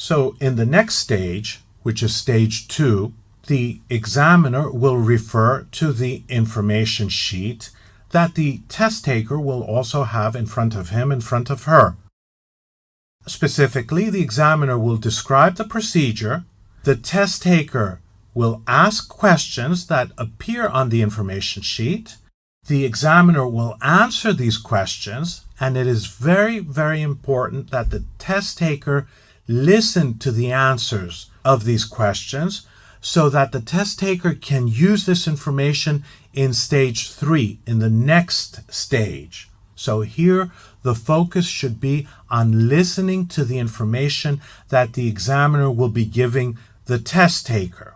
So in the next stage, which is stage 2, the examiner will refer to the information sheet that the test taker will also have in front of him, in front of her. Specifically, the examiner will describe the procedure. The test taker will ask questions that appear on the information sheet. The examiner will answer these questions, and it is very, very important that the test taker listen to the answers of these questions so that the test taker can use this information in stage 3, in the next stage. So here, the focus should be on listening to the information that the examiner will be giving the test taker.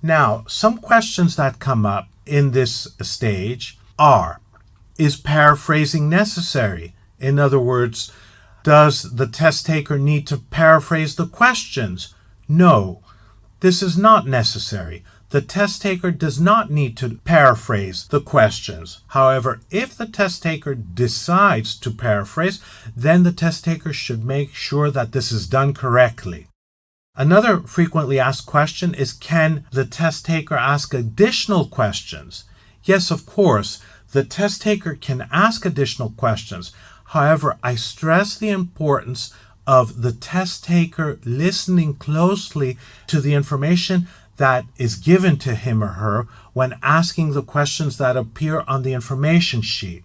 Now, some questions that come up in this stage are, is paraphrasing necessary? In other words, does the test taker need to paraphrase the questions? No, this is not necessary. The test taker does not need to paraphrase the questions. However, if the test taker decides to paraphrase, then the test taker should make sure that this is done correctly. Another frequently asked question is, can the test taker ask additional questions? Yes, of course, the test taker can ask additional questions. However, I stress the importance of the test taker listening closely to the information that is given to him or her when asking the questions that appear on the information sheet.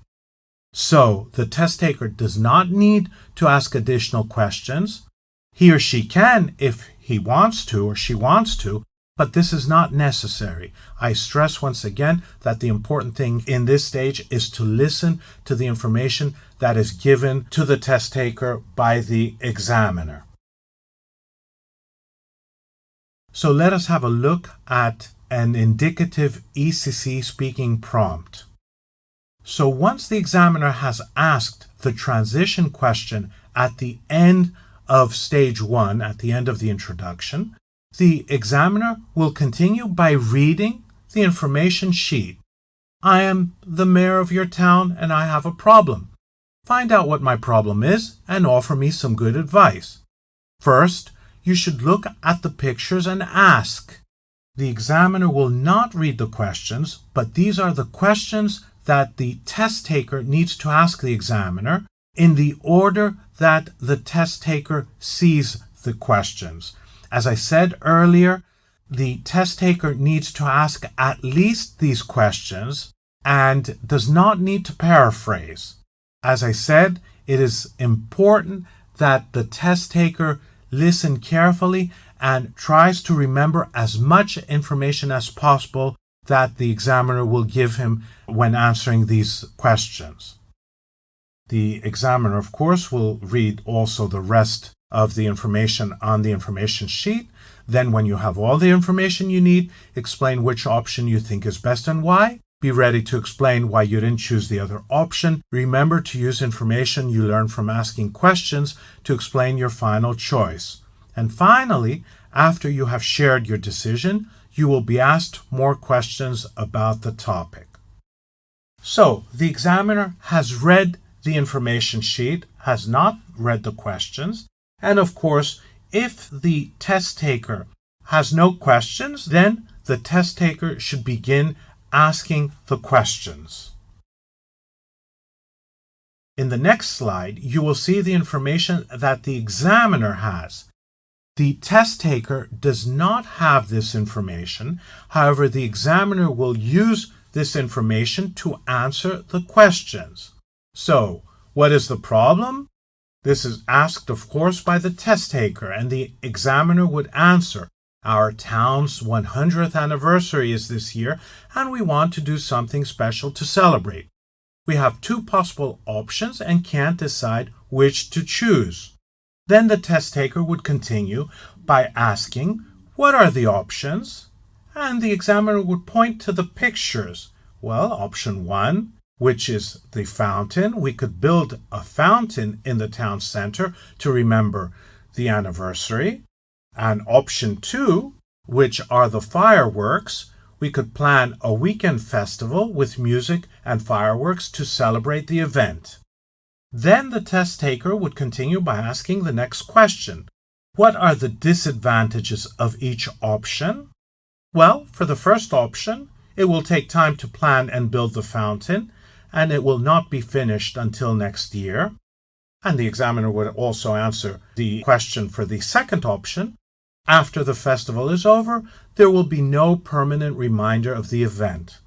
So, the test taker does not need to ask additional questions. He or she can if he wants to or she wants to, but this is not necessary. I stress once again that the important thing in this stage is to listen to the information that is given to the test taker by the examiner. So let us have a look at an indicative ECCE speaking prompt. So once the examiner has asked the transition question at the end of stage 1, at the end of the introduction, the examiner will continue by reading the information sheet. I am the mayor of your town and I have a problem. Find out what my problem is and offer me some good advice. First, you should look at the pictures and ask. The examiner will not read the questions, but these are the questions that the test taker needs to ask the examiner in the order that the test taker sees the questions. As I said earlier, the test taker needs to ask at least these questions and does not need to paraphrase. As I said, it is important that the test taker listen carefully and tries to remember as much information as possible that the examiner will give him when answering these questions. The examiner, of course, will read also the rest of the information on the information sheet. Then when you have all the information you need, explain which option you think is best and why. Be ready to explain why you didn't choose the other option. Remember to use information you learn from asking questions to explain your final choice. And finally, after you have shared your decision, you will be asked more questions about the topic. So, the examiner has read the information sheet, has not read the questions, and of course, if the test taker has no questions, then the test taker should begin asking the questions. In the next slide, you will see the information that the examiner has. The test taker does not have this information. However, the examiner will use this information to answer the questions. So, what is the problem? This is asked, of course, by the test taker, and the examiner would answer, our town's 100th anniversary is this year, and we want to do something special to celebrate. We have two possible options and can't decide which to choose. Then the test taker would continue by asking, what are the options? And the examiner would point to the pictures. Well, option 1, which is the fountain. We could build a fountain in the town center to remember the anniversary. And option 2, which are the fireworks. We could plan a weekend festival with music and fireworks to celebrate the event. Then the test taker would continue by asking the next question. What are the disadvantages of each option? Well, for the first option, it will take time to plan and build the fountain, and it will not be finished until next year. And the examiner would also answer the question for the second option. After the festival is over, there will be no permanent reminder of the event.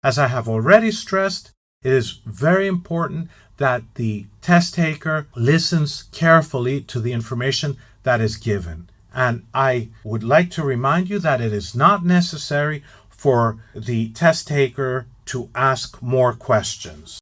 As I have already stressed, it is very important that the test taker listens carefully to the information that is given. And I would like to remind you that it is not necessary for the test taker to ask more questions.